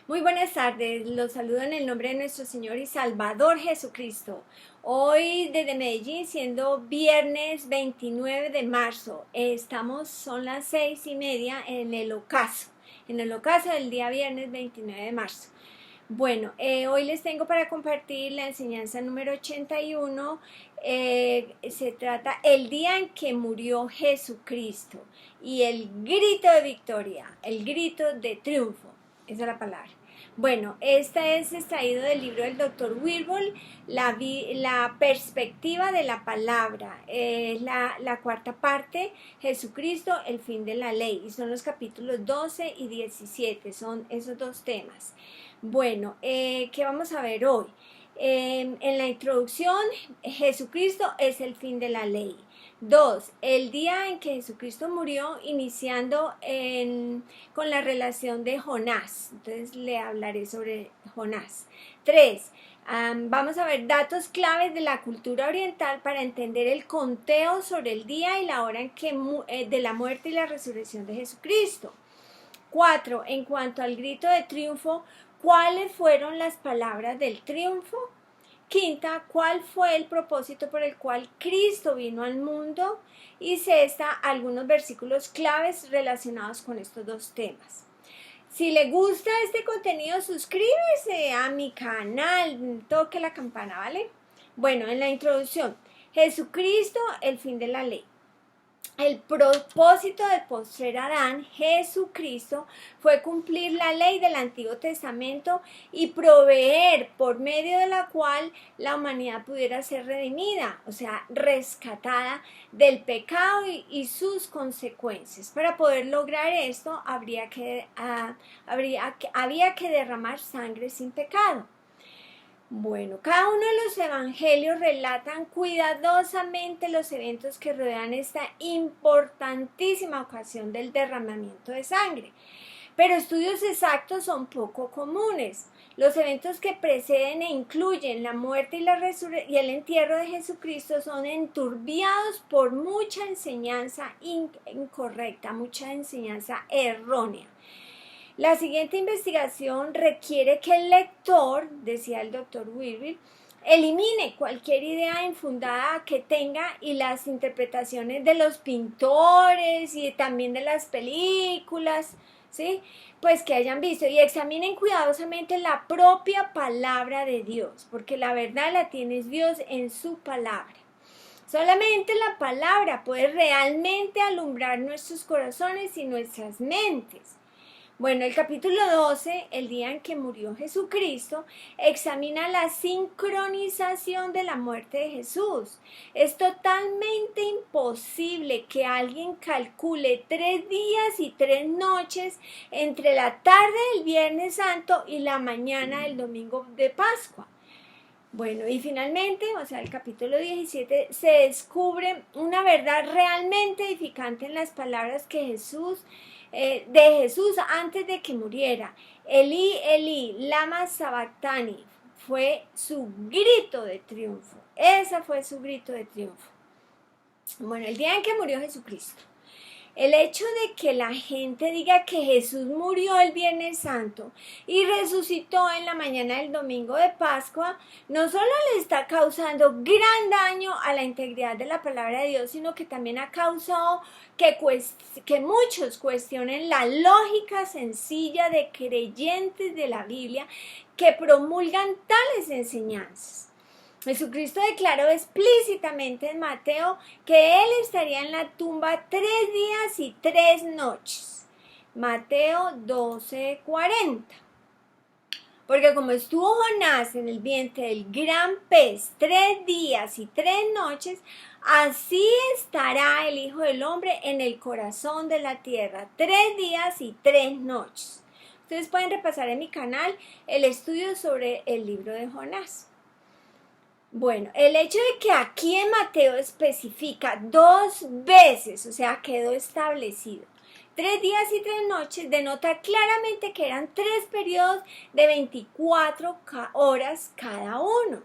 Muy buenas tardes, los saludo en el nombre de nuestro Señor y Salvador Jesucristo. Hoy desde Medellín, siendo viernes 29 de marzo, son las 6:30 en el ocaso del día viernes 29 de marzo. Bueno, hoy les tengo para compartir la enseñanza número 81. Se trata el día en que murió Jesucristo y el grito de victoria, el grito de triunfo. Esa es la palabra. Bueno, esta es extraído del libro del Dr. Wilbur, la perspectiva de la palabra. Es la cuarta parte, Jesucristo, el fin de la ley. Y son los capítulos 12 y 17, son esos dos temas. Bueno, ¿qué vamos a ver hoy? En la introducción, Jesucristo es el fin de la ley. 2. El día en que Jesucristo murió, iniciando con la relación de Jonás. Entonces le hablaré sobre Jonás. 3. Vamos a ver datos claves de la cultura oriental para entender el conteo sobre el día y la hora de la muerte y la resurrección de Jesucristo. 4. En cuanto al grito de triunfo, ¿cuáles fueron las palabras del triunfo? 5. ¿Cuál fue el propósito por el cual Cristo vino al mundo? Y 6. Algunos versículos claves relacionados con estos dos temas. Si le gusta este contenido, suscríbase a mi canal, toque la campana, ¿vale? Bueno, en la introducción, Jesucristo, el fin de la ley. El propósito del postrer Adán, Jesucristo, fue cumplir la ley del Antiguo Testamento y proveer por medio de la cual la humanidad pudiera ser redimida, o sea, rescatada del pecado y sus consecuencias. Para poder lograr esto, había que derramar sangre sin pecado. Bueno, cada uno de los evangelios relatan cuidadosamente los eventos que rodean esta importantísima ocasión del derramamiento de sangre, pero estudios exactos son poco comunes. Los eventos que preceden e incluyen la muerte y el entierro de Jesucristo son enturbiados por mucha enseñanza incorrecta, mucha enseñanza errónea. La siguiente investigación requiere que el lector, decía el Dr. Wilbur, elimine cualquier idea infundada que tenga y las interpretaciones de los pintores y también de las películas, ¿sí? Pues que hayan visto, y examinen cuidadosamente la propia palabra de Dios, porque la verdad la tiene Dios en su palabra. Solamente la palabra puede realmente alumbrar nuestros corazones y nuestras mentes. Bueno, el capítulo 12, el día en que murió Jesucristo, examina la sincronización de la muerte de Jesús. Es totalmente imposible que alguien calcule 3 días y 3 noches entre la tarde del Viernes Santo y la mañana del domingo de Pascua. Bueno, y finalmente, o sea, el capítulo 17, se descubre una verdad realmente edificante en las palabras de Jesús antes de que muriera. Elí, Elí, lama sabactani, fue su grito de triunfo. Ese fue su grito de triunfo. Bueno, el día en que murió Jesucristo. El hecho de que la gente diga que Jesús murió el Viernes Santo y resucitó en la mañana del domingo de Pascua, no solo le está causando gran daño a la integridad de la palabra de Dios, sino que también ha causado que muchos cuestionen la lógica sencilla de creyentes de la Biblia que promulgan tales enseñanzas. Jesucristo declaró explícitamente en Mateo que Él estaría en la tumba 3 días y 3 noches. Mateo 12:40. Porque como estuvo Jonás en el vientre del gran pez 3 días y 3 noches, así estará el Hijo del Hombre en el corazón de la tierra 3 días y 3 noches. Ustedes pueden repasar en mi canal el estudio sobre el libro de Jonás. Bueno, el hecho de que aquí en Mateo especifica 2 veces, o sea, quedó establecido 3 días y 3 noches, denota claramente que eran 3 periodos de 24 horas cada uno.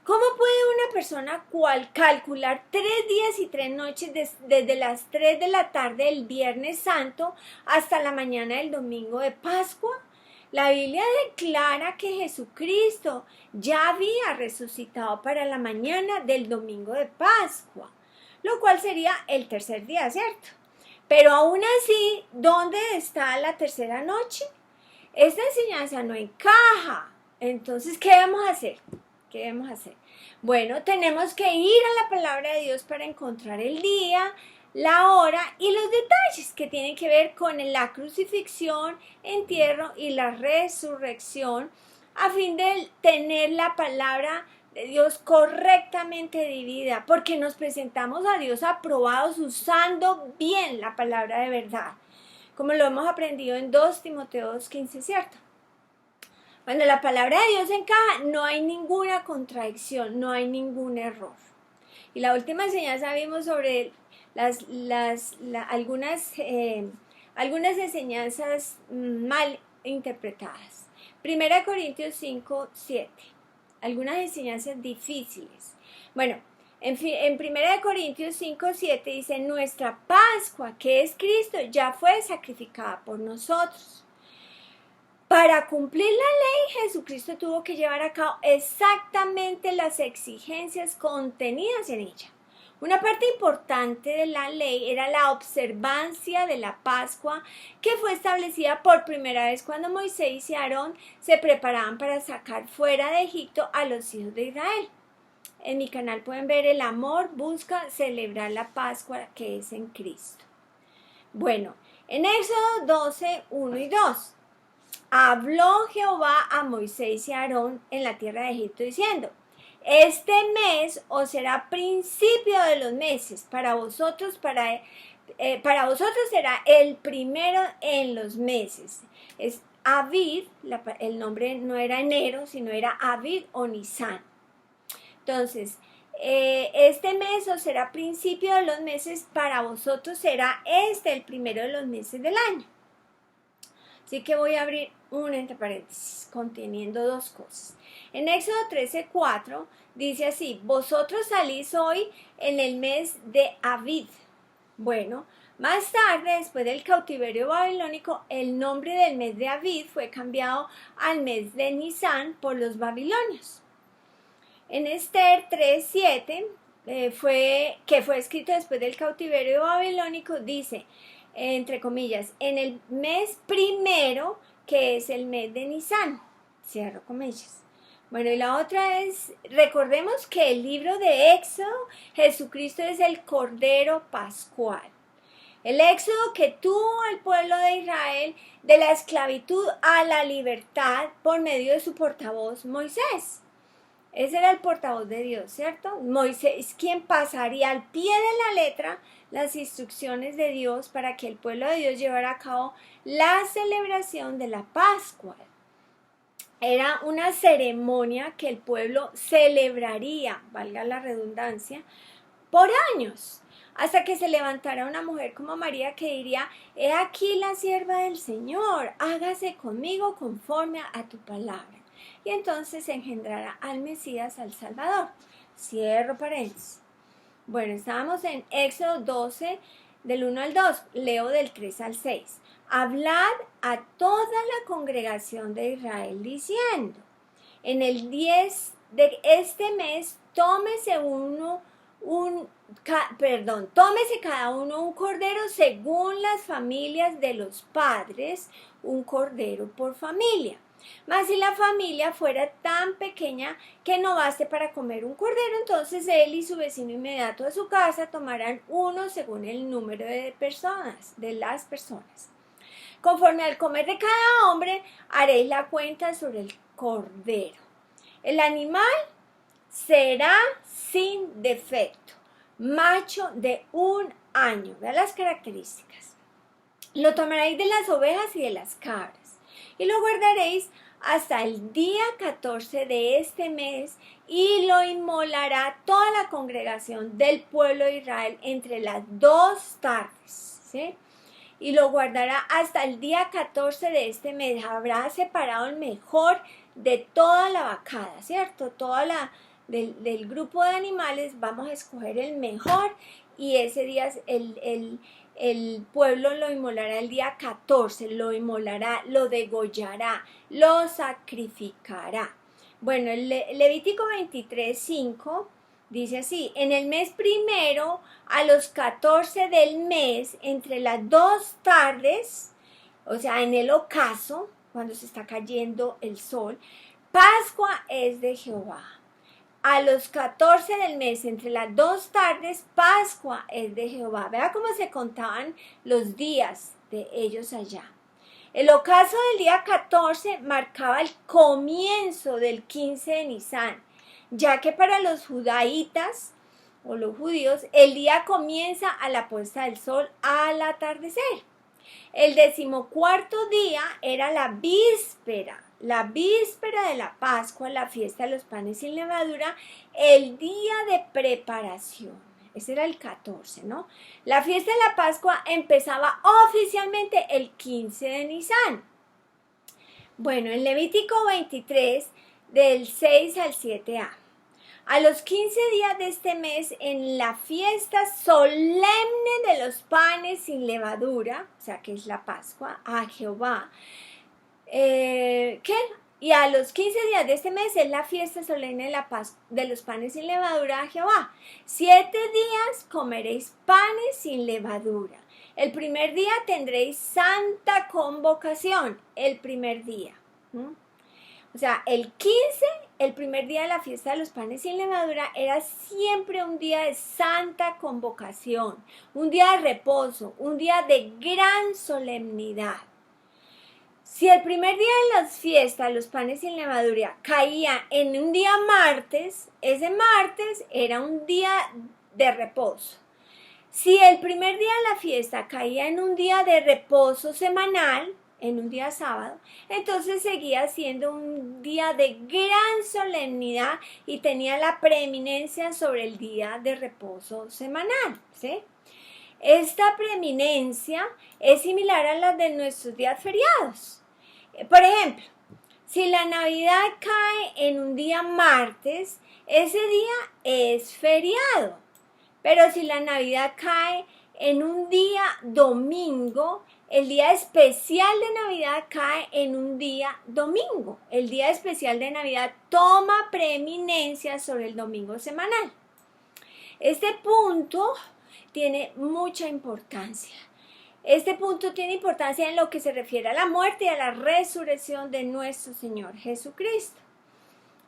¿Cómo puede una persona calcular 3 días y 3 noches desde las 3 de la tarde del Viernes Santo hasta la mañana del domingo de Pascua? La Biblia declara que Jesucristo ya había resucitado para la mañana del domingo de Pascua, lo cual sería el tercer día, ¿cierto? Pero aún así, ¿dónde está la tercera noche? Esta enseñanza no encaja. Entonces, ¿qué debemos hacer? ¿Qué debemos hacer? Bueno, tenemos que ir a la palabra de Dios para encontrar el día, la hora y los detalles que tienen que ver con la crucifixión, entierro y la resurrección, a fin de tener la palabra de Dios correctamente dividida, porque nos presentamos a Dios aprobados usando bien la palabra de verdad, como lo hemos aprendido en 2 Timoteo 2:15, ¿cierto? Cuando la palabra de Dios encaja, no hay ninguna contradicción, no hay ningún error. Y la última enseñanza vimos sobre algunas enseñanzas mal interpretadas. 1 Corintios 5:7. Algunas enseñanzas difíciles. Bueno, en 1 Corintios 5:7 dice, nuestra Pascua, que es Cristo, ya fue sacrificada por nosotros. Para cumplir la ley, Jesucristo tuvo que llevar a cabo exactamente las exigencias contenidas en ella. Una parte importante de la ley era la observancia de la Pascua, que fue establecida por primera vez cuando Moisés y Aarón se preparaban para sacar fuera de Egipto a los hijos de Israel. En mi canal pueden ver el amor busca celebrar la Pascua que es en Cristo. Bueno, en Éxodo 12, 1 y 2. Habló Jehová a Moisés y a Aarón en la tierra de Egipto diciendo, este mes os será principio de los meses, para vosotros será el primero en los meses. Es Aviv, el nombre no era enero, sino era Aviv o Nisan. Entonces, este mes os será principio de los meses, para vosotros será el primero de los meses del año. Así que voy a abrir un entre paréntesis conteniendo dos cosas. En Éxodo 13:4 dice así, vosotros salís hoy en el mes de Aviv. Bueno, más tarde, después del cautiverio babilónico, el nombre del mes de Aviv fue cambiado al mes de Nisan por los babilonios. En Esther 3:7, que fue escrito después del cautiverio babilónico, dice, entre comillas, en el mes primero, que es el mes de Nisan, cierro comillas. Bueno, y la otra es, recordemos que el libro de Éxodo, Jesucristo es el Cordero Pascual. El éxodo que tuvo al pueblo de Israel de la esclavitud a la libertad por medio de su portavoz Moisés. Ese era el portavoz de Dios, ¿cierto? Moisés, quien pasaría al pie de la letra las instrucciones de Dios para que el pueblo de Dios llevara a cabo la celebración de la Pascua. Era una ceremonia que el pueblo celebraría, valga la redundancia, por años, hasta que se levantara una mujer como María que diría, he aquí la sierva del Señor, hágase conmigo conforme a tu palabra. Y entonces se engendrará al Mesías, al Salvador. Cierro paréntesis. Bueno, estábamos en Éxodo 12, del 1 al 2, leo del 3 al 6. Hablad a toda la congregación de Israel diciendo, en el 10 de este mes, tómese cada uno un cordero según las familias de los padres, un cordero por familia. Mas si la familia fuera tan pequeña que no baste para comer un cordero, entonces él y su vecino inmediato a su casa tomarán uno según el número de las personas. Conforme al comer de cada hombre, haréis la cuenta sobre el cordero. El animal será sin defecto, macho de 1 año. Vean las características. Lo tomaréis de las ovejas y de las cabras, y lo guardaréis hasta el día 14 de este mes, y lo inmolará toda la congregación del pueblo de Israel entre las 2 tardes, ¿sí? Y lo guardará hasta el día 14 de este mes. Habrá separado el mejor de toda la vacada, ¿cierto? Del grupo de animales vamos a escoger el mejor, y ese día el el pueblo lo inmolará el día 14, lo inmolará, lo degollará, lo sacrificará. Bueno, el Levítico 23:5 dice así: en el mes primero, a los 14 del mes, entre las 2 tardes, o sea, en el ocaso, cuando se está cayendo el sol, Pascua es de Jehová. A los 14 del mes, entre las 2 tardes, Pascua es de Jehová. Vea cómo se contaban los días de ellos allá. El ocaso del día 14 marcaba el comienzo del 15 de Nisán, ya que para los judaítas o los judíos el día comienza a la puesta del sol al atardecer. El 14º día era la víspera de la Pascua, la fiesta de los panes sin levadura, el día de preparación. Ese era el 14, ¿no? La fiesta de la Pascua empezaba oficialmente el 15 de Nisán. Bueno, en Levítico 23, del 6 al 7a. A los 15 días de este mes, en la fiesta solemne de los panes sin levadura, o sea que es la Pascua, a Jehová, y a los 15 días de este mes es la fiesta solemne de los panes sin levadura a Jehová. 7 días comeréis panes sin levadura. El primer día tendréis santa convocación, el primer día. O sea, el 15, el primer día de la fiesta de los panes sin levadura, era siempre un día de santa convocación, un día de reposo, un día de gran solemnidad. Si el primer día de las fiestas, los panes sin levadura, caía en un día martes, ese martes era un día de reposo. Si el primer día de la fiesta caía en un día de reposo semanal, en un día sábado, entonces seguía siendo un día de gran solemnidad y tenía la preeminencia sobre el día de reposo semanal, ¿sí? Esta preeminencia es similar a la de nuestros días feriados. Por ejemplo, si la Navidad cae en un día martes, ese día es feriado. Pero si la Navidad cae en un día domingo, el día especial de Navidad cae en un día domingo. El día especial de Navidad toma preeminencia sobre el domingo semanal. Este punto tiene mucha importancia. Este punto tiene importancia en lo que se refiere a la muerte y a la resurrección de nuestro Señor Jesucristo.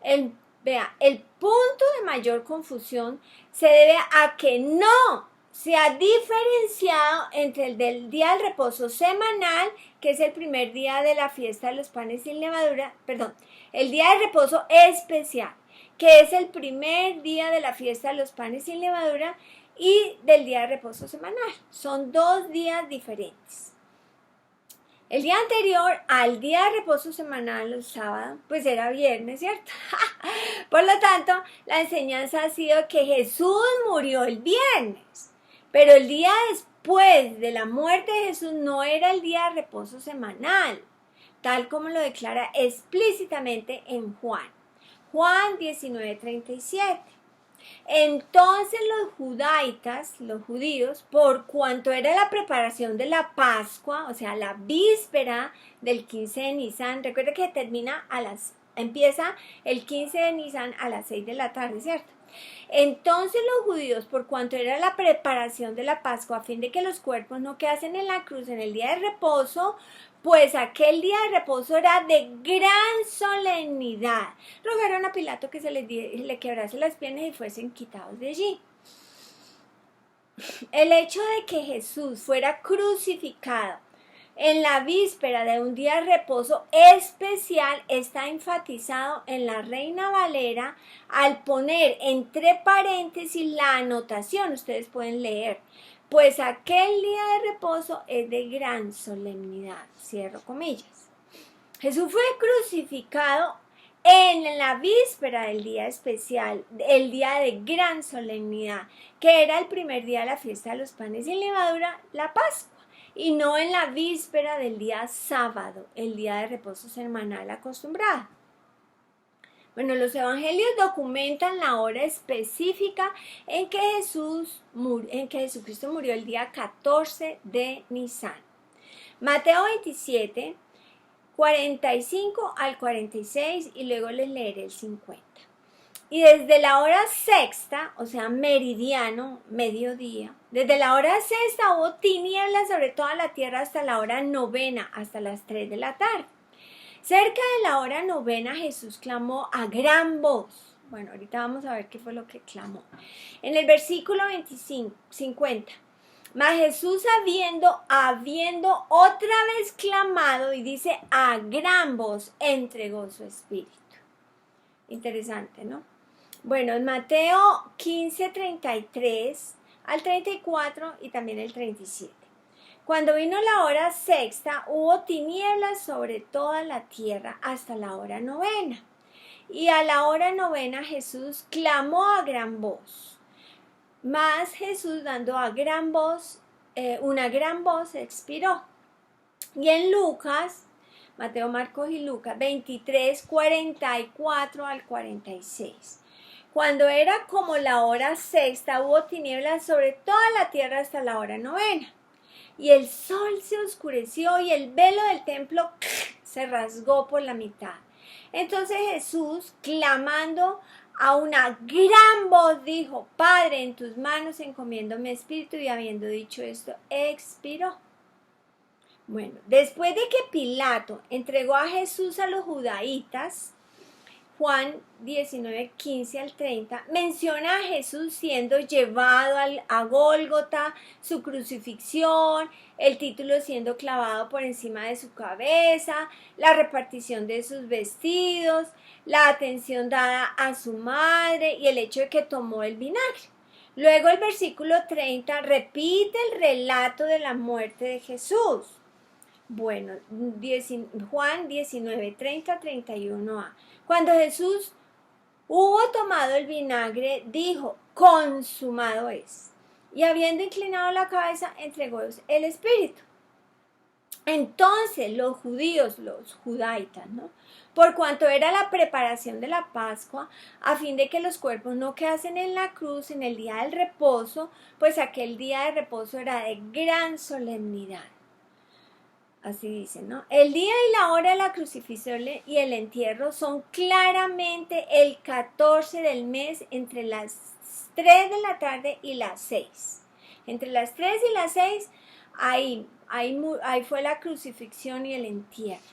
El punto de mayor confusión se debe a que no se ha diferenciado entre el del día del reposo semanal, que es el primer día de la fiesta de los panes sin levadura, el día de reposo especial, que es el primer día de la fiesta de los panes sin levadura, y del día de reposo semanal. Son 2 días diferentes. El día anterior al día de reposo semanal, el sábado, pues era viernes, ¿cierto? Por lo tanto, la enseñanza ha sido que Jesús murió el viernes, pero el día después de la muerte de Jesús no era el día de reposo semanal, tal como lo declara explícitamente en Juan 19:37. Entonces los judaitas, los judíos, por cuanto era la preparación de la Pascua, o sea, la víspera del 15 de Nisán, recuerda que empieza el 15 de Nisán a las 6 de la tarde, ¿cierto? Entonces los judíos, por cuanto era la preparación de la Pascua, a fin de que los cuerpos no quedasen en la cruz en el día de reposo, pues aquel día de reposo era de gran solemnidad. Rogaron a Pilato que le quebrase las piernas y fuesen quitados de allí. El hecho de que Jesús fuera crucificado en la víspera de un día de reposo especial está enfatizado en la Reina Valera al poner entre paréntesis la anotación, ustedes pueden leer, pues aquel día de reposo es de gran solemnidad, cierro comillas. Jesús fue crucificado en la víspera del día especial, el día de gran solemnidad, que era el primer día de la fiesta de los panes sin levadura, la Pascua, y no en la víspera del día sábado, el día de reposo semanal acostumbrado. Bueno, los evangelios documentan la hora específica en que Jesucristo murió el día 14 de Nisan. Mateo 27, 45 al 46 y luego les leeré el 50. Y desde la hora sexta, o sea, meridiano, mediodía, desde la hora sexta hubo tinieblas sobre toda la tierra hasta la hora novena, hasta las 3 de la tarde. Cerca de la hora novena Jesús clamó a gran voz. Bueno, ahorita vamos a ver qué fue lo que clamó. En el versículo 50. Mas Jesús habiendo otra vez clamado, y dice a gran voz, entregó su espíritu. Interesante, ¿no? Bueno, en Mateo 15, 33 al 34 y también el 37. Cuando vino la hora sexta, hubo tinieblas sobre toda la tierra hasta la hora novena. Y a la hora novena Jesús clamó a gran voz. Mas Jesús, dando a gran voz, una gran voz, expiró. Y en Lucas, Mateo, Marcos y Lucas, 23, 44 al 46. Cuando era como la hora sexta, hubo tinieblas sobre toda la tierra hasta la hora novena. Y el sol se oscureció y el velo del templo se rasgó por la mitad. Entonces Jesús, clamando a una gran voz, dijo: Padre, en tus manos encomiendo mi espíritu. Y habiendo dicho esto, expiró. Bueno, después de que Pilato entregó a Jesús a los judaítas, Juan 19, 15 al 30, menciona a Jesús siendo llevado a Gólgota, su crucifixión, el título siendo clavado por encima de su cabeza, la repartición de sus vestidos, la atención dada a su madre y el hecho de que tomó el vinagre. Luego el versículo 30 repite el relato de la muerte de Jesús. Bueno, Juan 19, 30, 31a. Cuando Jesús hubo tomado el vinagre, dijo: consumado es. Y habiendo inclinado la cabeza, entregó el espíritu. Entonces los judíos, los judaitas, ¿no?, por cuanto era la preparación de la Pascua, a fin de que los cuerpos no quedasen en la cruz en el día del reposo, pues aquel día de reposo era de gran solemnidad. Así dice, ¿no? El día y la hora de la crucifixión y el entierro son claramente el 14 del mes entre las 3 de la tarde y las 6. Entre las 3 y las 6, ahí fue la crucifixión y el entierro.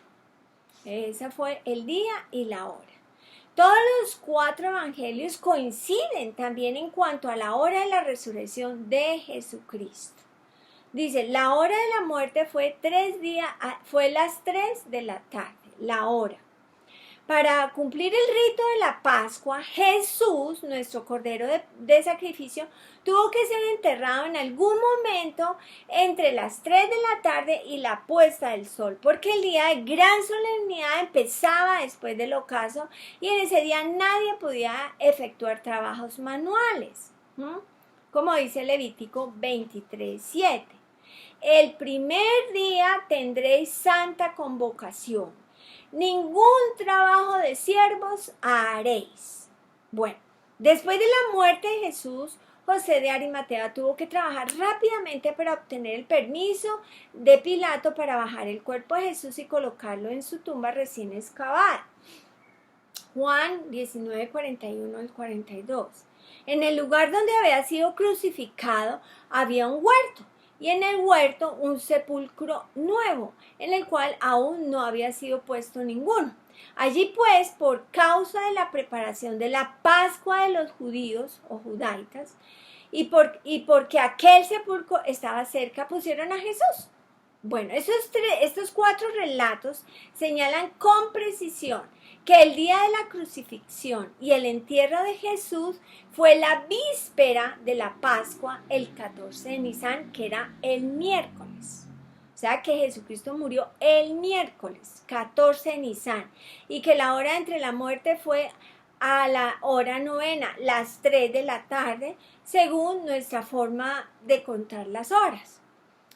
Ese fue el día y la hora. Todos los 4 evangelios coinciden también en cuanto a la hora de la resurrección de Jesucristo. Dice, la hora de la muerte fue las 3 de la tarde, la hora. Para cumplir el rito de la Pascua, Jesús, nuestro Cordero de sacrificio, tuvo que ser enterrado en algún momento entre las 3 de la tarde y la puesta del sol, porque el día de gran solemnidad empezaba después del ocaso y en ese día nadie podía efectuar trabajos manuales, como dice Levítico 23, 7. El primer día tendréis santa convocación. Ningún trabajo de siervos haréis. Bueno, después de la muerte de Jesús, José de Arimatea tuvo que trabajar rápidamente para obtener el permiso de Pilato para bajar el cuerpo de Jesús y colocarlo en su tumba recién excavada. Juan 19, 41 al 42. En el lugar donde había sido crucificado había un huerto. Y en el huerto un sepulcro nuevo, en el cual aún no había sido puesto ninguno. Allí pues, por causa de la preparación de la Pascua de los judíos o judaitas, y porque aquel sepulcro estaba cerca, pusieron a Jesús. Bueno, estos 4 relatos señalan con precisión que el día de la crucifixión y el entierro de Jesús fue la víspera de la Pascua, el 14 de Nisan, que era el miércoles. O sea que Jesucristo murió el miércoles, 14 de Nisan, y que la hora entre la muerte fue a la hora novena, las 3 de la tarde, según nuestra forma de contar las horas.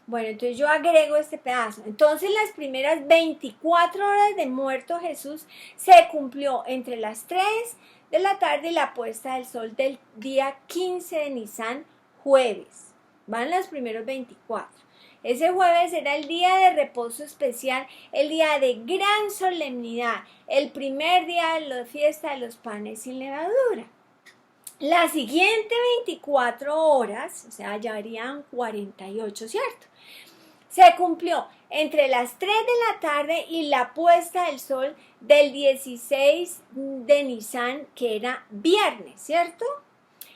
Bueno, entonces yo agrego este pedazo. Entonces las primeras 24 horas de muerto Jesús se cumplió entre las 3 de la tarde y la puesta del sol del día 15 de Nisan, jueves. Van los primeros 24. Ese jueves era el día de reposo especial, el día de gran solemnidad, el primer día de la fiesta de los panes sin levadura. La siguiente 24 horas, o sea, ya harían 48, ¿cierto? Se cumplió entre las 3 de la tarde y la puesta del sol del 16 de Nisan, que era viernes, ¿cierto?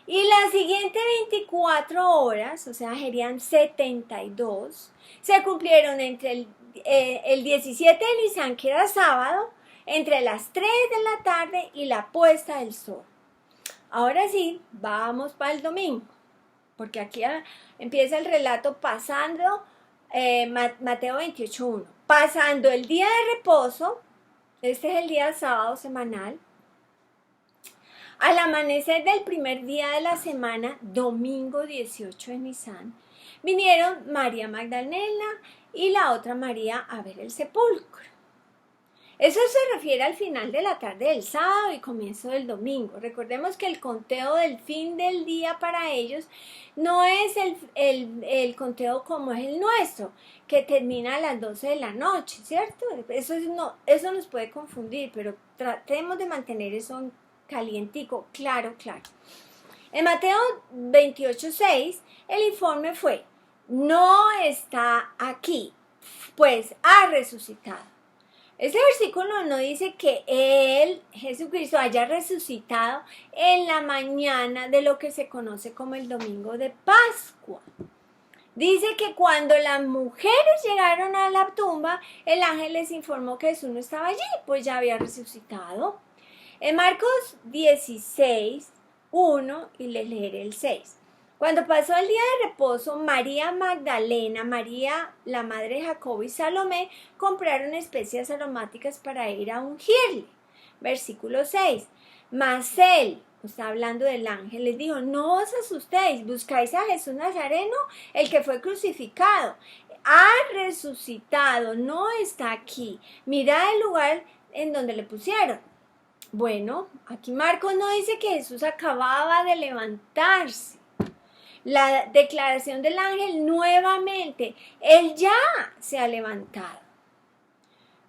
Y las siguientes 24 horas, o sea, serían 72, se cumplieron entre el 17 de Nisan, que era sábado, entre las 3 de la tarde y la puesta del sol. Ahora sí, vamos para el domingo, porque aquí empieza el relato pasando Mateo 28:1. Pasando el día de reposo, este es el día sábado semanal, al amanecer del primer día de la semana, domingo 18 de Nisan, vinieron María Magdalena y la otra María a ver el sepulcro. Eso se refiere al final de la tarde del sábado y comienzo del domingo. Recordemos que el conteo del fin del día para ellos no es el conteo como es el nuestro, que termina a las 12 de la noche, ¿cierto? Eso nos puede confundir, pero tratemos de mantener eso calientico, claro. En Mateo 28:6, el informe fue: no está aquí, pues ha resucitado. Este versículo no dice que Él, Jesucristo, haya resucitado en la mañana de lo que se conoce como el domingo de Pascua. Dice que cuando las mujeres llegaron a la tumba, el ángel les informó que Jesús no estaba allí, pues ya había resucitado. En Marcos 16:1, y les leeré el 6. Cuando pasó el día de reposo, María Magdalena, María, la madre de Jacobo y Salomé compraron especias aromáticas para ir a ungirle. Versículo 6. Mas él, está hablando del ángel, les dijo: no os asustéis, buscáis a Jesús Nazareno, el que fue crucificado. Ha resucitado, no está aquí. Mirad el lugar en donde le pusieron. Bueno, aquí Marcos no dice que Jesús acababa de levantarse. La declaración del ángel nuevamente, Él ya se ha levantado.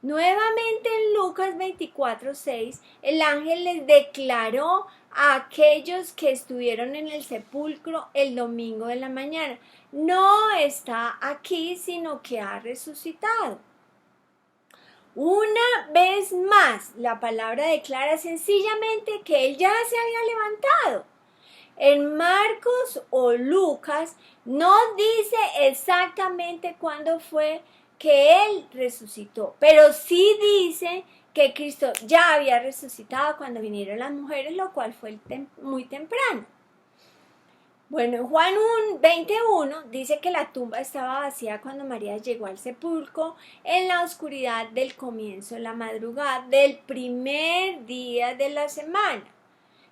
Nuevamente en Lucas 24:6, el ángel les declaró a aquellos que estuvieron en el sepulcro el domingo de la mañana: no está aquí, sino que ha resucitado. Una vez más, la palabra declara sencillamente que Él ya se había levantado. En Marcos o Lucas no dice exactamente cuándo fue que Él resucitó, pero sí dice que Cristo ya había resucitado cuando vinieron las mujeres, lo cual fue muy temprano. Bueno, en Juan 21 dice que la tumba estaba vacía cuando María llegó al sepulcro en la oscuridad del comienzo de la madrugada del primer día de la semana.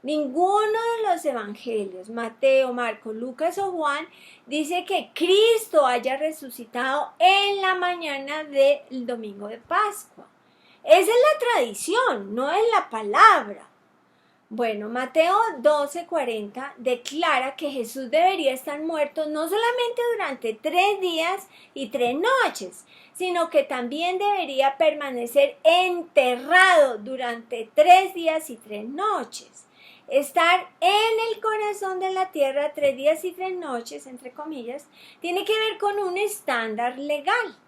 Ninguno de los evangelios, Mateo, Marcos, Lucas o Juan, dice que Cristo haya resucitado en la mañana del domingo de Pascua. Esa es la tradición, no es la palabra. Bueno, Mateo 12:40 declara que Jesús debería estar muerto no solamente durante 3 días y 3 noches, sino que también debería permanecer enterrado durante 3 días y 3 noches. Estar en el corazón de la tierra 3 días y 3 noches, entre comillas, tiene que ver con un estándar legal.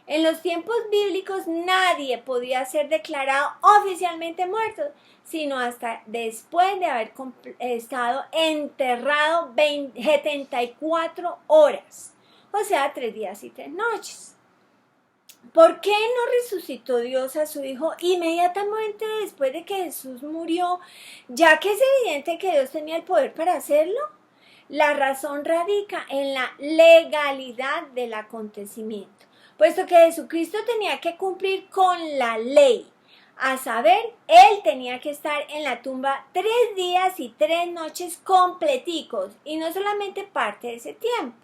En los tiempos bíblicos nadie podía ser declarado oficialmente muerto, sino hasta después de haber estado enterrado 74 horas, o sea, 3 días y 3 noches. ¿Por qué no resucitó Dios a su Hijo inmediatamente después de que Jesús murió, ya que es evidente que Dios tenía el poder para hacerlo? La razón radica en la legalidad del acontecimiento, puesto que Jesucristo tenía que cumplir con la ley. A saber, Él tenía que estar en la tumba 3 días y 3 noches completicos, y no solamente parte de ese tiempo.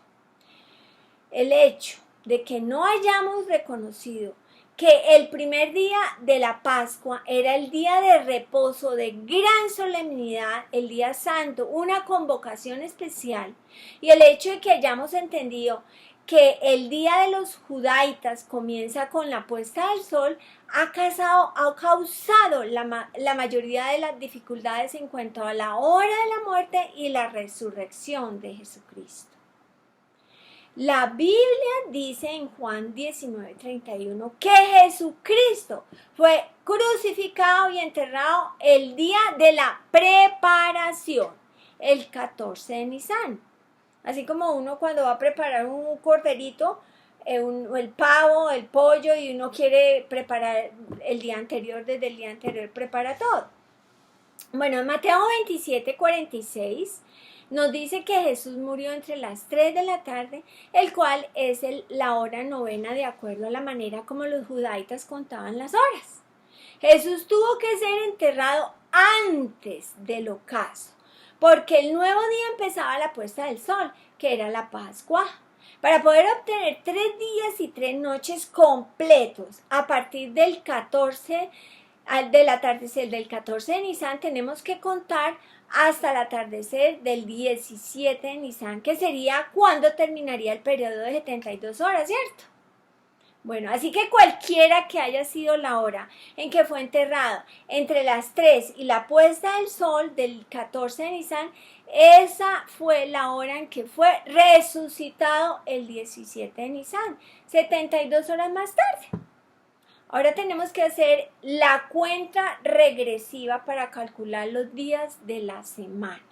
el hecho de que no hayamos reconocido que el primer día de la Pascua era el día de reposo, de gran solemnidad, el día santo, una convocación especial, y el hecho de que hayamos entendido que el día de los judaitas comienza con la puesta del sol, ha causado la mayoría de las dificultades en cuanto a la hora de la muerte y la resurrección de Jesucristo. La Biblia dice en Juan 19:31 que Jesucristo fue crucificado y enterrado el día de la preparación, el 14 de Nisan. Así como uno cuando va a preparar un corderito, el pavo, el pollo, y uno quiere preparar el día anterior, desde el día anterior prepara todo. Bueno, en Mateo 27:46 nos dice que Jesús murió entre las 3 de la tarde, el cual es la hora novena de acuerdo a la manera como los judaitas contaban las horas. Jesús tuvo que ser enterrado antes del ocaso, porque el nuevo día empezaba la puesta del sol, que era la Pascua. Para poder obtener 3 días y 3 noches completos a partir del 14 del atardecer del 14 de Nisan, tenemos que contar hasta el atardecer del 17 de Nisan, que sería cuando terminaría el periodo de 72 horas, ¿cierto? Bueno, así que cualquiera que haya sido la hora en que fue enterrado entre las 3 y la puesta del sol del 14 de Nisan, esa fue la hora en que fue resucitado el 17 de Nisan, 72 horas más tarde. Ahora tenemos que hacer la cuenta regresiva para calcular los días de la semana.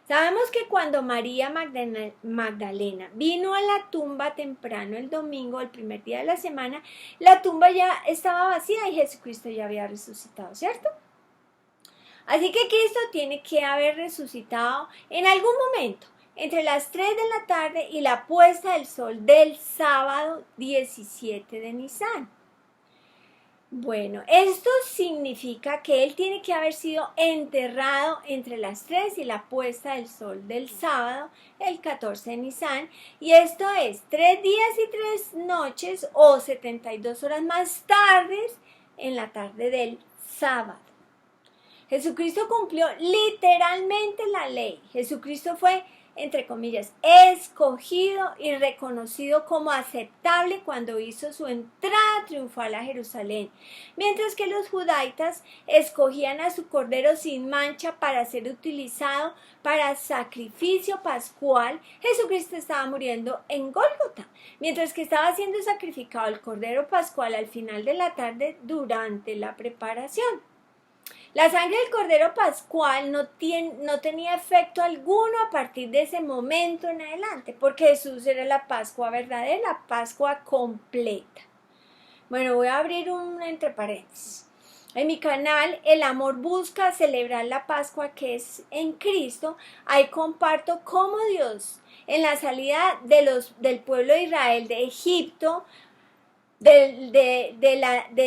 Sabemos que cuando María Magdalena vino a la tumba temprano el domingo, el primer día de la semana, la tumba ya estaba vacía y Jesucristo ya había resucitado, ¿cierto? Así que Cristo tiene que haber resucitado en algún momento, entre las 3 de la tarde y la puesta del sol del sábado 17 de Nisan. Bueno, esto significa que él tiene que haber sido enterrado entre las 3 y la puesta del sol del sábado, el 14 de Nisan, y esto es 3 días y 3 noches o 72 horas más tarde en la tarde del sábado. Jesucristo cumplió literalmente la ley. Jesucristo fue, entre comillas, escogido y reconocido como aceptable cuando hizo su entrada triunfal a Jerusalén, mientras que los judaitas escogían a su cordero sin mancha para ser utilizado para sacrificio pascual. Jesucristo estaba muriendo en Gólgota, mientras que estaba siendo sacrificado el cordero pascual al final de la tarde durante la preparación. La sangre del cordero pascual no tenía efecto alguno a partir de ese momento en adelante, porque Jesús era la Pascua verdadera, la Pascua completa. Bueno, voy a abrir un entre paréntesis. En mi canal, El Amor Busca celebrar la Pascua que es en Cristo. Ahí comparto cómo Dios, en la salida del pueblo de Israel de Egipto,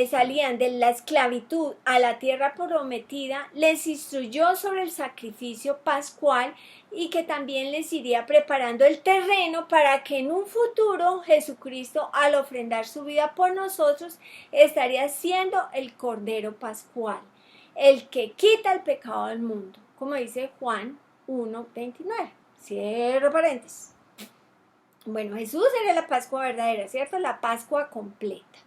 salían de la esclavitud a la tierra prometida, les instruyó sobre el sacrificio pascual y que también les iría preparando el terreno para que en un futuro Jesucristo, al ofrendar su vida por nosotros, estaría siendo el Cordero Pascual, el que quita el pecado del mundo, como dice Juan 1:29. Cierro paréntesis. Bueno, Jesús era la Pascua verdadera, ¿cierto? La Pascua completa.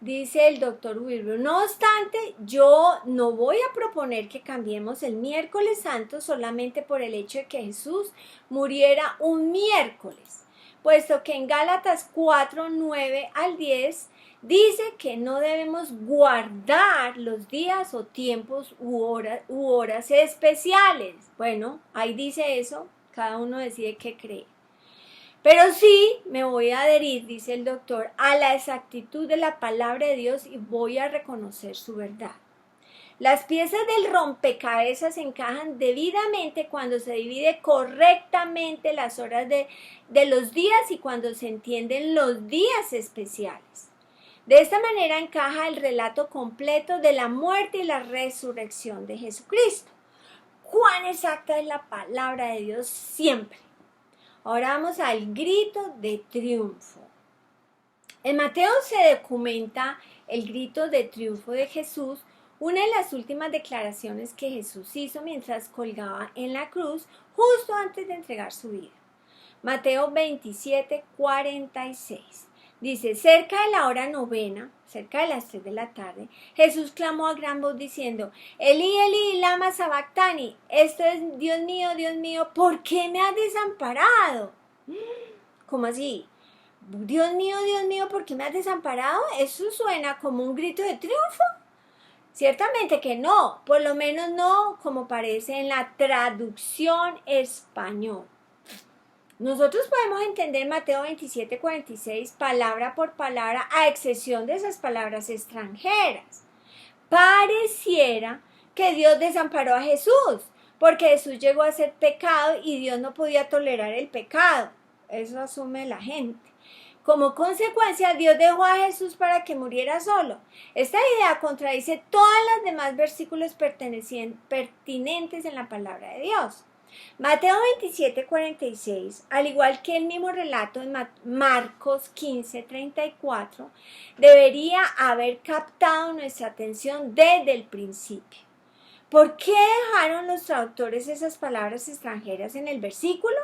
Dice el doctor Wilbur, no obstante, yo no voy a proponer que cambiemos el miércoles santo solamente por el hecho de que Jesús muriera un miércoles, puesto que en Gálatas 4:9-10 dice que no debemos guardar los días o tiempos u horas especiales. Bueno, ahí dice eso, cada uno decide qué cree. Pero sí me voy a adherir, dice el doctor, a la exactitud de la palabra de Dios y voy a reconocer su verdad. Las piezas del rompecabezas encajan debidamente cuando se divide correctamente las horas de los días y cuando se entienden los días especiales. De esta manera encaja el relato completo de la muerte y la resurrección de Jesucristo. ¿Cuán exacta es la palabra de Dios siempre? Ahora vamos al grito de triunfo. En Mateo se documenta el grito de triunfo de Jesús, una de las últimas declaraciones que Jesús hizo mientras colgaba en la cruz, justo antes de entregar su vida. Mateo 27:46. Dice, cerca de la hora novena, cerca de las 3 de la tarde, Jesús clamó a gran voz diciendo, Elí, Elí, lama sabactani, esto es, Dios mío, ¿por qué me has desamparado? ¿Cómo así? Dios mío, ¿por qué me has desamparado? ¿Eso suena como un grito de triunfo? Ciertamente que no, por lo menos no como parece en la traducción español. Nosotros podemos entender Mateo 27:46 palabra por palabra, a excepción de esas palabras extranjeras. Pareciera que Dios desamparó a Jesús, porque Jesús llegó a ser pecado y Dios no podía tolerar el pecado. Eso asume la gente. Como consecuencia, Dios dejó a Jesús para que muriera solo. Esta idea contradice todos los demás versículos pertinentes en la palabra de Dios. Mateo 27:46, al igual que el mismo relato en Marcos 15:34, debería haber captado nuestra atención desde el principio. ¿Por qué dejaron los traductores esas palabras extranjeras en el versículo?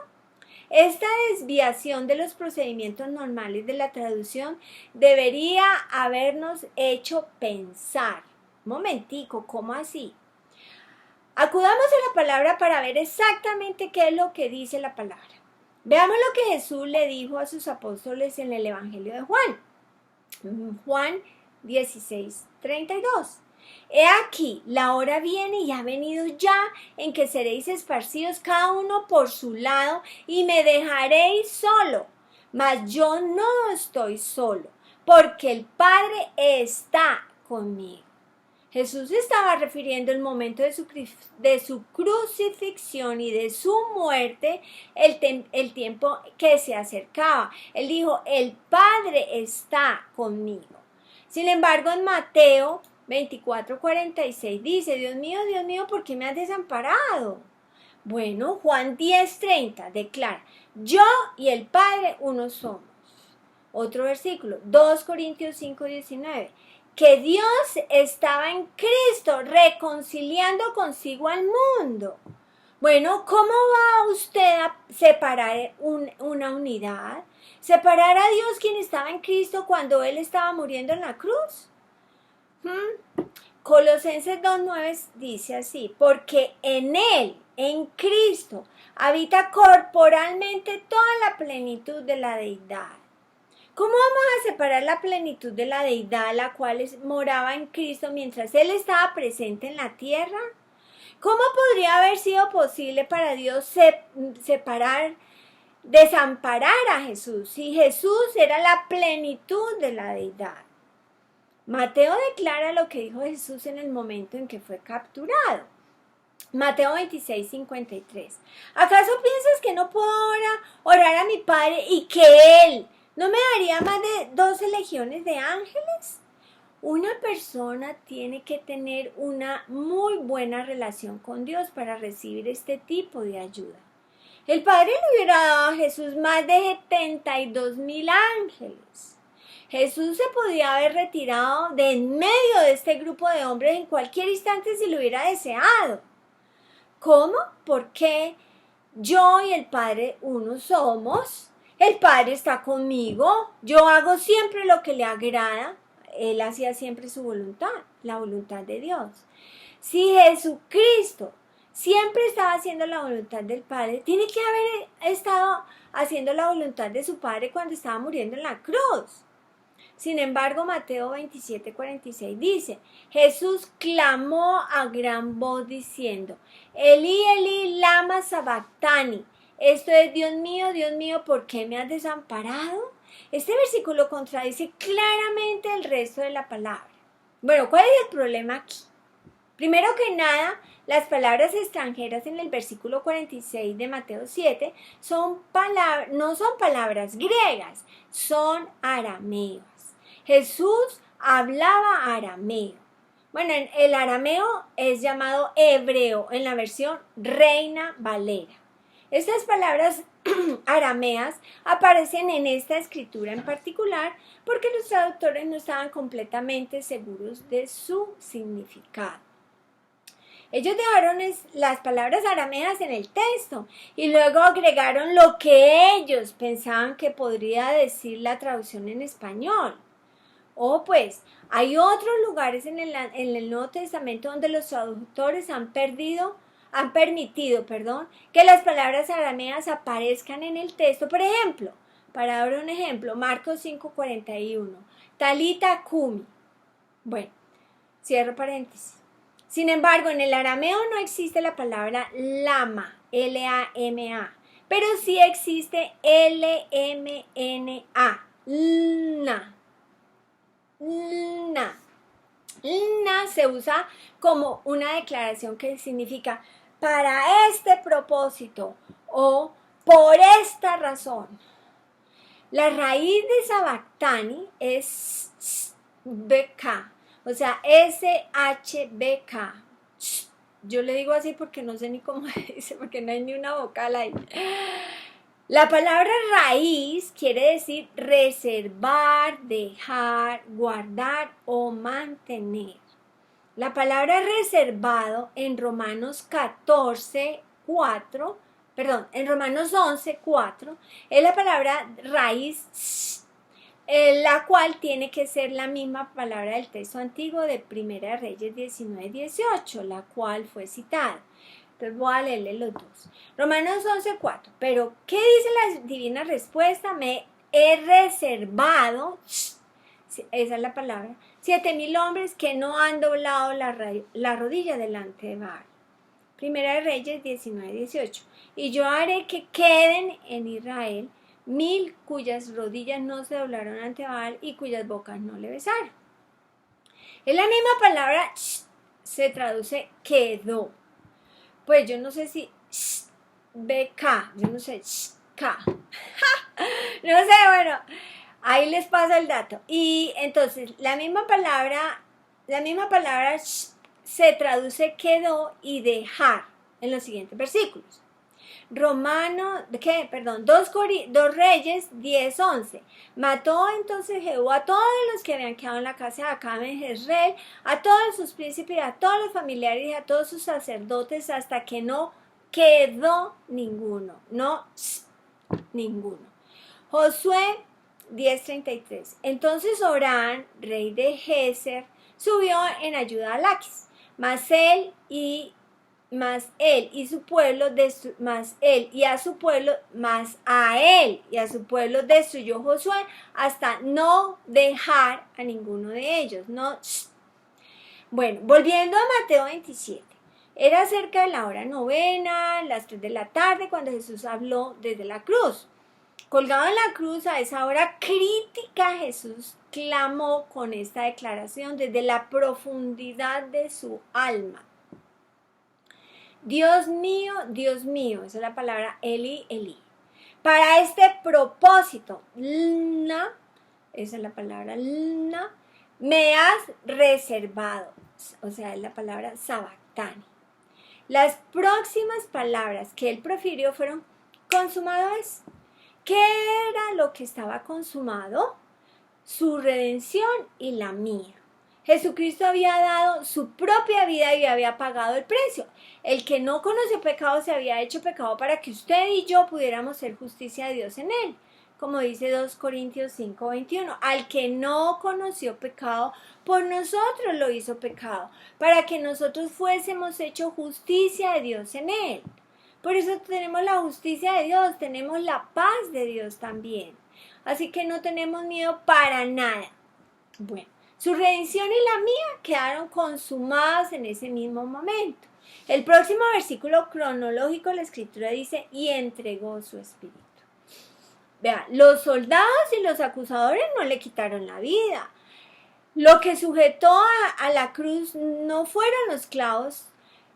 Esta desviación de los procedimientos normales de la traducción debería habernos hecho pensar. Un momentico, ¿cómo así? Acudamos a la palabra para ver exactamente qué es lo que dice la palabra. Veamos lo que Jesús le dijo a sus apóstoles en el Evangelio de Juan. Juan 16:32. He aquí, la hora viene y ha venido ya en que seréis esparcidos cada uno por su lado y me dejaréis solo. Mas yo no estoy solo, porque el Padre está conmigo. Jesús estaba refiriendo el momento de su crucifixión y de su muerte, el tiempo que se acercaba. Él dijo, el Padre está conmigo. Sin embargo, en Mateo 24:46 dice, Dios mío, ¿por qué me has desamparado? Bueno, Juan 10:30 declara, yo y el Padre uno somos. Otro versículo, 2 Corintios 5:19, que Dios estaba en Cristo reconciliando consigo al mundo. Bueno, ¿cómo va usted a separar una unidad? ¿Separar a Dios quien estaba en Cristo cuando Él estaba muriendo en la cruz? Colosenses 2:9 dice así, porque en Él, en Cristo, habita corporalmente toda la plenitud de la deidad. ¿Cómo vamos a separar la plenitud de la deidad, la cual moraba en Cristo mientras Él estaba presente en la tierra? ¿Cómo podría haber sido posible para Dios desamparar a Jesús si Jesús era la plenitud de la deidad? Mateo declara lo que dijo Jesús en el momento en que fue capturado. Mateo 26:53. ¿Acaso piensas que no puedo ahora orar a mi Padre y que Él no me daría más de 12 legiones de ángeles? Una persona tiene que tener una muy buena relación con Dios para recibir este tipo de ayuda. El Padre le hubiera dado a Jesús más de 72,000 ángeles. Jesús se podía haber retirado de en medio de este grupo de hombres en cualquier instante si lo hubiera deseado. ¿Cómo? Porque yo y el Padre uno somos. El Padre está conmigo. Yo hago siempre lo que le agrada. Él hacía siempre su voluntad, la voluntad de Dios. Si Jesucristo siempre estaba haciendo la voluntad del Padre, tiene que haber estado haciendo la voluntad de su Padre cuando estaba muriendo en la cruz. Sin embargo, Mateo 27:46 dice, Jesús clamó a gran voz diciendo, Elí, Elí, lama sabactani. Esto es, Dios mío, ¿por qué me has desamparado? Este versículo contradice claramente el resto de la palabra. Bueno, ¿cuál es el problema aquí? Primero que nada, las palabras extranjeras en el versículo 46 de Mateo 7 no son palabras griegas, son arameos. Jesús hablaba arameo. Bueno, el arameo es llamado hebreo en la versión Reina Valera. Estas palabras arameas aparecen en esta escritura en particular porque los traductores no estaban completamente seguros de su significado. Ellos dejaron las palabras arameas en el texto y luego agregaron lo que ellos pensaban que podría decir la traducción en español. Pues, hay otros lugares en el Nuevo Testamento donde los traductores han permitido, que las palabras arameas aparezcan en el texto. Por ejemplo, para dar un ejemplo, Marcos 5:41, Talita Kumi. Bueno, cierro paréntesis. Sin embargo, en el arameo no existe la palabra lama, L-A-M-A, pero sí existe L-M-N-A, lna. Lna se usa como una declaración que significa para este propósito o por esta razón. La raíz de sabactani es BK, o sea, S-H-B-K. Yo le digo así porque no sé ni cómo dice, porque no hay ni una vocal ahí. La palabra raíz quiere decir reservar, dejar, guardar o mantener. La palabra reservado en Romanos 11:4 es la palabra raíz, la cual tiene que ser la misma palabra del texto antiguo de Primera de Reyes 19:18, la cual fue citada. Entonces voy a leerle los dos. Romanos 11:4. Pero, ¿qué dice la divina respuesta? Me he reservado, esa es la palabra, 7,000 hombres que no han doblado la rodilla delante de Baal. Primera de Reyes 19:18. Y yo haré que queden en Israel 1,000 cuyas rodillas no se doblaron ante Baal y cuyas bocas no le besaron. Es la misma palabra, se traduce quedó. Pues yo no sé si BK, yo no sé, K. No sé, bueno, ahí les paso el dato. Y entonces, la misma palabra se traduce quedó y dejar en los siguientes versículos. 2 Reyes 10:11. Mató entonces Jehú a todos los que habían quedado en la casa de Acab en Jezreel, a todos sus príncipes, a todos los familiares y a todos sus sacerdotes, hasta que no quedó ninguno. Ninguno. Josué 10:33. Entonces Orán, rey de Gezer, subió en ayuda a Laquis, mas él y a su pueblo destruyó Josué hasta no dejar a ninguno de ellos. Bueno, volviendo a Mateo 27. Era cerca de la hora novena, las 3 de la tarde, cuando Jesús habló desde la cruz. Colgado en la cruz, a esa hora crítica, Jesús clamó con esta declaración desde la profundidad de su alma. Dios mío, esa es la palabra Eli, Eli. Para este propósito, esa es la palabra me has reservado, o sea, es la palabra sabactani. Las próximas palabras que él profirió fueron consumado es. ¿Qué era lo que estaba consumado? Su redención y la mía. Jesucristo había dado su propia vida y había pagado el precio. El que no conoció pecado se había hecho pecado para que usted y yo pudiéramos ser justicia de Dios en él. Como dice 2 Corintios 5:21, al que no conoció pecado, por nosotros lo hizo pecado, para que nosotros fuésemos hecho justicia de Dios en él. Por eso tenemos la justicia de Dios, tenemos la paz de Dios también. Así que no tenemos miedo para nada. Bueno, su redención y la mía quedaron consumadas en ese mismo momento. El próximo versículo cronológico de la Escritura dice, y entregó su espíritu. Vean, los soldados y los acusadores no le quitaron la vida. Lo que sujetó a la cruz no fueron los clavos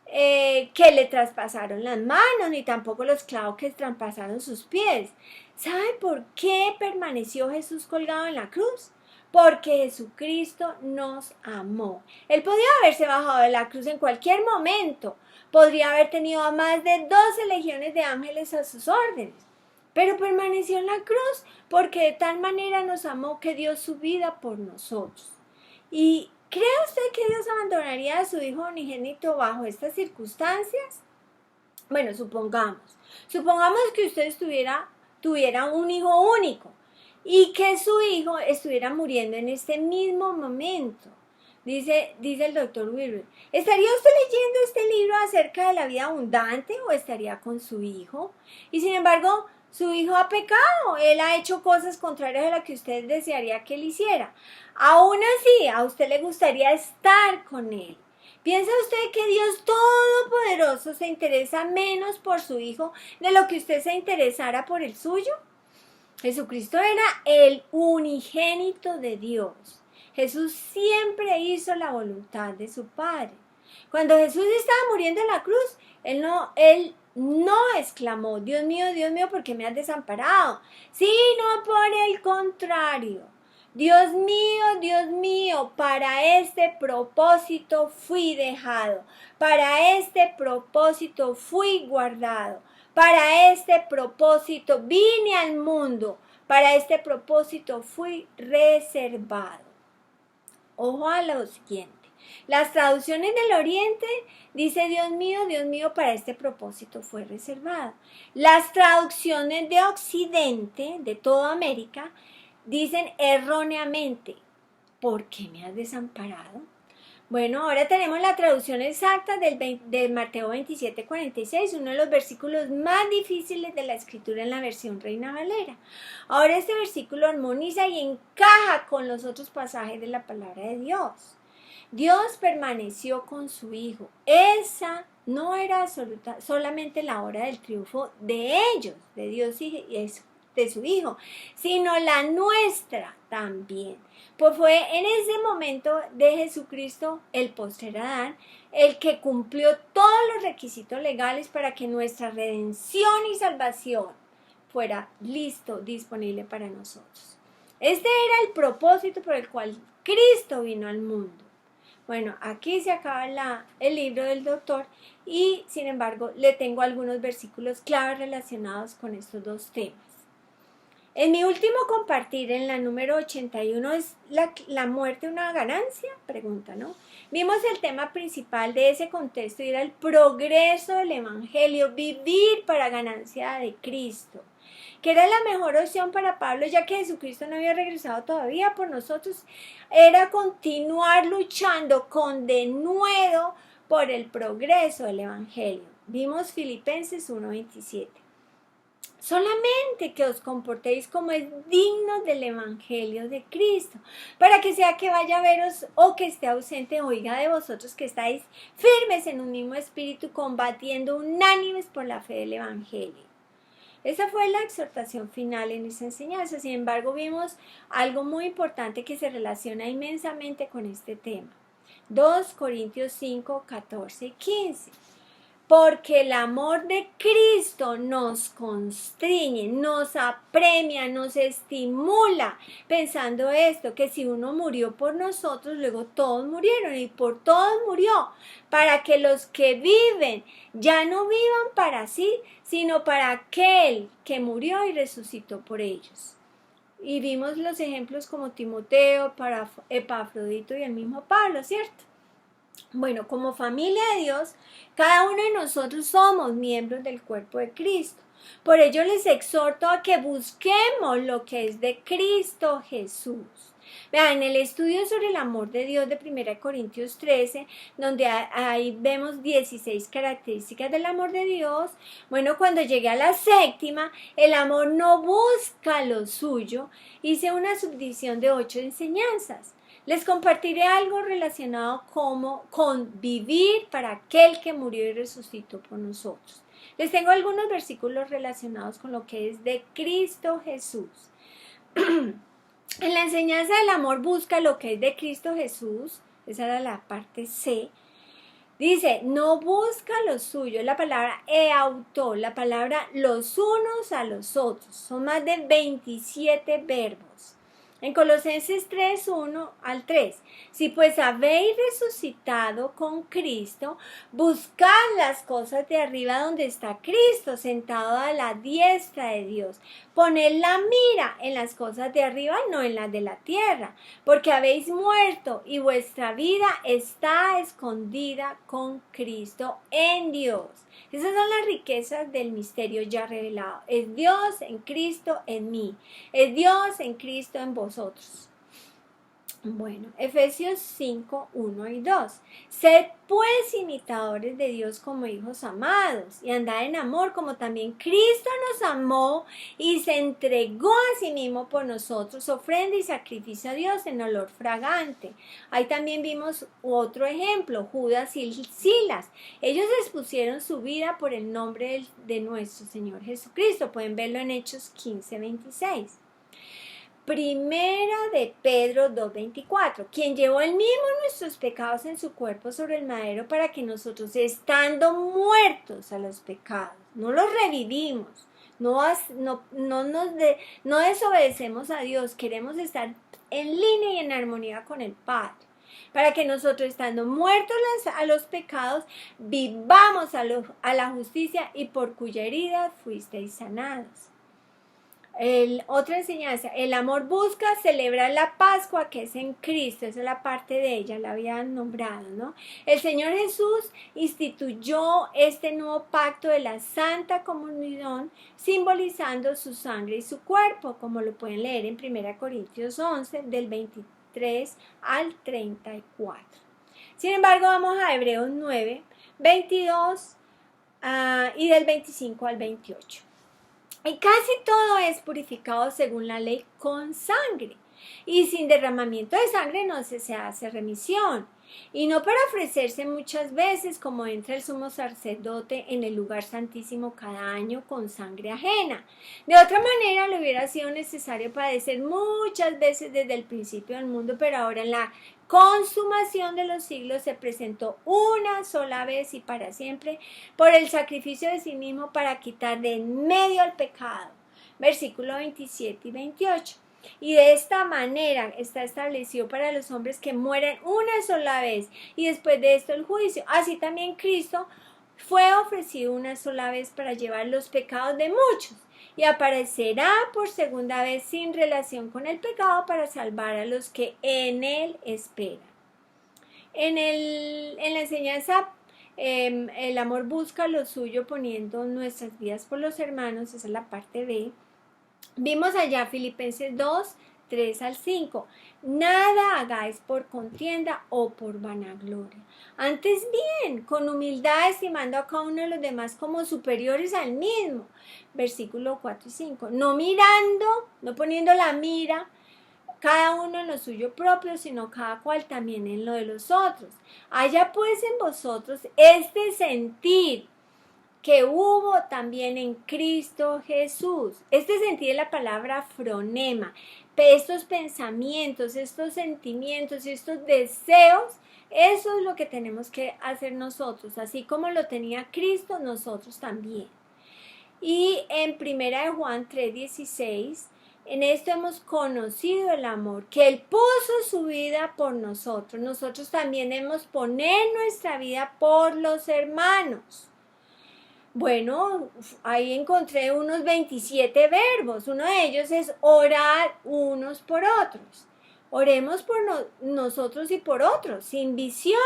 que le traspasaron las manos, ni tampoco los clavos que traspasaron sus pies. ¿Sabe por qué permaneció Jesús colgado en la cruz? porque Jesucristo nos amó. Él podía haberse bajado de la cruz en cualquier momento, podría haber tenido a más de 12 legiones de ángeles a sus órdenes, pero permaneció en la cruz porque de tal manera nos amó que dio su vida por nosotros. ¿Y cree usted que Dios abandonaría a su Hijo unigénito bajo estas circunstancias? Bueno, supongamos que usted tuviera un hijo único y que su hijo estuviera muriendo en este mismo momento. Dice el doctor Wilber, ¿estaría usted leyendo este libro acerca de la vida abundante o estaría con su hijo? Y sin embargo, su hijo ha pecado, él ha hecho cosas contrarias a lo que usted desearía que él hiciera. Aún así, a usted le gustaría estar con él. ¿Piensa usted que Dios Todopoderoso se interesa menos por su hijo de lo que usted se interesara por el suyo? Jesucristo era el unigénito de Dios. Jesús siempre hizo la voluntad de su Padre. Cuando Jesús estaba muriendo en la cruz, Él no exclamó, Dios mío, ¿por qué me has desamparado? Sino por el contrario, Dios mío, para este propósito fui dejado, para este propósito fui guardado, para este propósito vine al mundo, para este propósito fui reservado. Ojo a lo siguiente. Las traducciones del Oriente dice Dios mío, para este propósito fue reservado. Las traducciones de Occidente, de toda América, dicen erróneamente, ¿por qué me has desamparado? Bueno, ahora tenemos la traducción exacta del Mateo 27:46, uno de los versículos más difíciles de la escritura en la versión Reina Valera. Ahora este versículo armoniza y encaja con los otros pasajes de la palabra de Dios. Dios permaneció con su Hijo. Esa no era solamente la hora del triunfo de ellos, de Dios y de su Hijo, sino la nuestra también. Pues fue en ese momento de Jesucristo, el postrer Adán, el que cumplió todos los requisitos legales para que nuestra redención y salvación fuera listo, disponible para nosotros. Este era el propósito por el cual Cristo vino al mundo. Bueno, aquí se acaba el libro del doctor y, sin embargo, le tengo algunos versículos claves relacionados con estos dos temas. En mi último compartir, en la número 81, ¿es la muerte una ganancia? Pregunta, ¿no? Vimos el tema principal de ese contexto y era el progreso del Evangelio, vivir para ganancia de Cristo, que era la mejor opción para Pablo, ya que Jesucristo no había regresado todavía por nosotros, era continuar luchando con denuedo por el progreso del Evangelio. Vimos Filipenses 1:27. Solamente que os comportéis como es digno del Evangelio de Cristo, para que sea que vaya a veros o que esté ausente, oiga de vosotros que estáis firmes en un mismo espíritu, combatiendo unánimes por la fe del Evangelio. Esa fue la exhortación final en esa enseñanza. Sin embargo, vimos algo muy importante que se relaciona inmensamente con este tema. 2 Corintios 5, 14 y 15. Porque el amor de Cristo nos constriñe, nos apremia, nos estimula, pensando esto, que si uno murió por nosotros, luego todos murieron y por todos murió, para que los que viven ya no vivan para sí, sino para aquel que murió y resucitó por ellos. Y vimos los ejemplos como Timoteo, Epafrodito y el mismo Pablo, ¿cierto? Bueno, como familia de Dios, cada uno de nosotros somos miembros del cuerpo de Cristo. Por ello les exhorto a que busquemos lo que es de Cristo Jesús. Vean, en el estudio sobre el amor de Dios de 1 Corintios 13, donde ahí vemos 16 características del amor de Dios. Bueno, cuando llegué a la séptima, el amor no busca lo suyo, hice una subdivisión de 8 enseñanzas. Les compartiré algo relacionado con vivir para aquel que murió y resucitó por nosotros. Les tengo algunos versículos relacionados con lo que es de Cristo Jesús. En la enseñanza del amor busca lo que es de Cristo Jesús, esa era la parte C. Dice, no busca lo suyo, es la palabra eauto, la palabra los unos a los otros. Son más de 27 verbos. En Colosenses 3, 1 al 3. Si pues habéis resucitado con Cristo, buscad las cosas de arriba donde está Cristo, sentado a la diestra de Dios. Poned la mira en las cosas de arriba, no en las de la tierra, porque habéis muerto y vuestra vida está escondida con Cristo en Dios. Esas son las riquezas del misterio ya revelado. Es Dios en Cristo en mí. Es Dios en Cristo en vosotros. Bueno, Efesios 5, 1 y 2. Sed pues imitadores de Dios como hijos amados y andad en amor como también Cristo nos amó y se entregó a sí mismo por nosotros, ofrenda y sacrificio a Dios en olor fragante. Ahí también vimos otro ejemplo, Judas y Silas. Ellos expusieron su vida por el nombre de nuestro Señor Jesucristo. Pueden verlo en Hechos 15, 26. Primera de Pedro 2:24, quien llevó él mismo nuestros pecados en su cuerpo sobre el madero para que nosotros, estando muertos a los pecados, no los revivimos, no desobedecemos a Dios, queremos estar en línea y en armonía con el Padre, para que nosotros, estando muertos a los pecados, vivamos a la justicia y por cuya herida fuisteis sanados. Otra enseñanza, el amor busca celebrar la Pascua que es en Cristo, esa es la parte de ella, la habían nombrado, ¿no? El Señor Jesús instituyó este nuevo pacto de la Santa Comunión, simbolizando su sangre y su cuerpo, como lo pueden leer en 1 Corintios 11, del 23 al 34. Sin embargo, vamos a Hebreos 9, 22 y del 25 al 28. Y casi todo es purificado según la ley con sangre. Y sin derramamiento de sangre no se hace remisión. Y no para ofrecerse muchas veces como entra el sumo sacerdote en el lugar santísimo cada año con sangre ajena. De otra manera le hubiera sido necesario padecer muchas veces desde el principio del mundo, pero ahora en la consumación de los siglos se presentó una sola vez y para siempre por el sacrificio de sí mismo para quitar de en medio el pecado. Versículo 27 y 28. Y de esta manera está establecido para los hombres que mueren una sola vez y después de esto el juicio. Así también Cristo fue ofrecido una sola vez para llevar los pecados de muchos y aparecerá por segunda vez sin relación con el pecado para salvar a los que en él esperan. En la enseñanza, el amor busca lo suyo poniendo nuestras vidas por los hermanos, esa es la parte B. Vimos allá Filipenses 2, 3 al 5. Nada hagáis por contienda o por vanagloria. Antes bien, con humildad, estimando a cada uno de los demás como superiores al mismo. Versículo 4 y 5. No mirando, no poniendo la mira cada uno en lo suyo propio, sino cada cual también en lo de los otros. Haya pues en vosotros este sentir que hubo también en Cristo Jesús. Este sentir es la palabra fronema. Estos pensamientos, estos sentimientos, estos deseos, eso es lo que tenemos que hacer nosotros. Así como lo tenía Cristo, nosotros también. Y en 1 Juan 3:16, en esto hemos conocido el amor, que Él puso su vida por nosotros. Nosotros también debemos poner nuestra vida por los hermanos. Bueno, ahí encontré unos 27 verbos. Uno de ellos es orar unos por otros. Oremos por nosotros y por otros. Sin visión,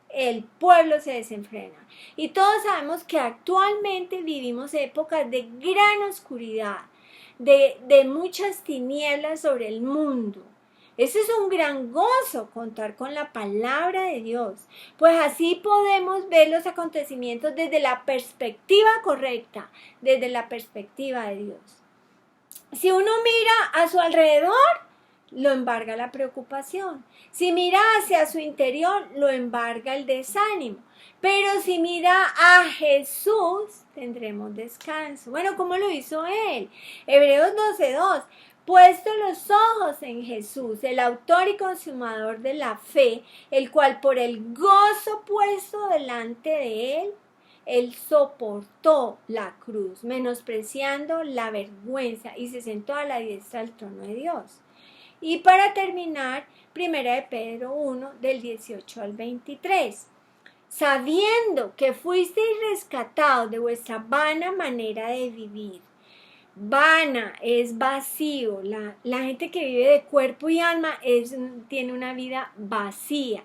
el pueblo se desenfrena. Y todos sabemos que actualmente vivimos épocas de gran oscuridad, de muchas tinieblas sobre el mundo. Ese es un gran gozo, contar con la palabra de Dios, pues así podemos ver los acontecimientos desde la perspectiva correcta, desde la perspectiva de Dios. Si uno mira a su alrededor, lo embarga la preocupación. Si mira hacia su interior, lo embarga el desánimo. Pero si mira a Jesús, tendremos descanso. Bueno, ¿cómo lo hizo Él? Hebreos 12:2. Puesto los ojos en Jesús, el autor y consumador de la fe, el cual por el gozo puesto delante de él soportó la cruz, menospreciando la vergüenza, y se sentó a la diestra del trono de Dios. Y para terminar, 1 de Pedro 1, del 18 al 23. Sabiendo que fuisteis rescatados de vuestra vana manera de vivir. Vana es vacío. La gente que vive de cuerpo y alma tiene una vida vacía.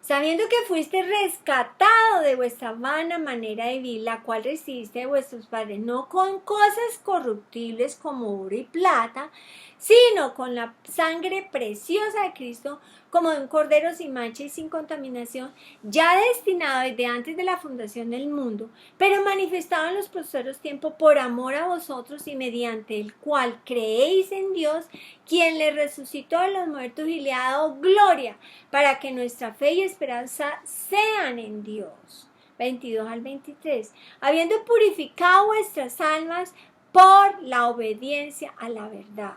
Sabiendo que fuiste rescatado de vuestra vana manera de vivir, la cual recibiste de vuestros padres, no con cosas corruptibles como oro y plata, sino con la sangre preciosa de Cristo, como de un cordero sin mancha y sin contaminación, ya destinado desde antes de la fundación del mundo, pero manifestado en los posteros tiempos por amor a vosotros y mediante el cual creéis en Dios, quien le resucitó de los muertos y le ha dado gloria, para que nuestra fe y esperanza sean en Dios. 22 al 23. Habiendo purificado vuestras almas por la obediencia a la verdad.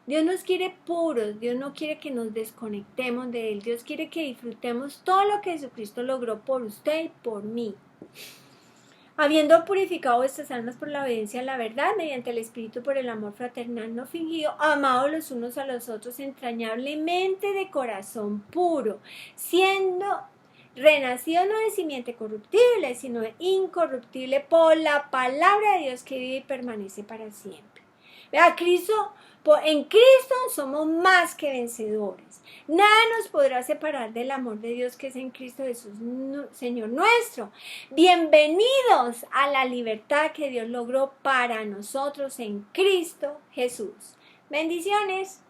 Dios nos quiere puros, Dios no quiere que nos desconectemos de Él, Dios quiere que disfrutemos todo lo que Jesucristo logró por usted y por mí. Habiendo purificado vuestras almas por la obediencia a la verdad, mediante el Espíritu por el amor fraternal no fingido, amados los unos a los otros entrañablemente de corazón puro, siendo renacido no de simiente corruptible, sino de incorruptible por la palabra de Dios que vive y permanece para siempre. Vea, en Cristo somos más que vencedores. Nada nos podrá separar del amor de Dios que es en Cristo Jesús, Señor nuestro. Bienvenidos a la libertad que Dios logró para nosotros en Cristo Jesús. Bendiciones.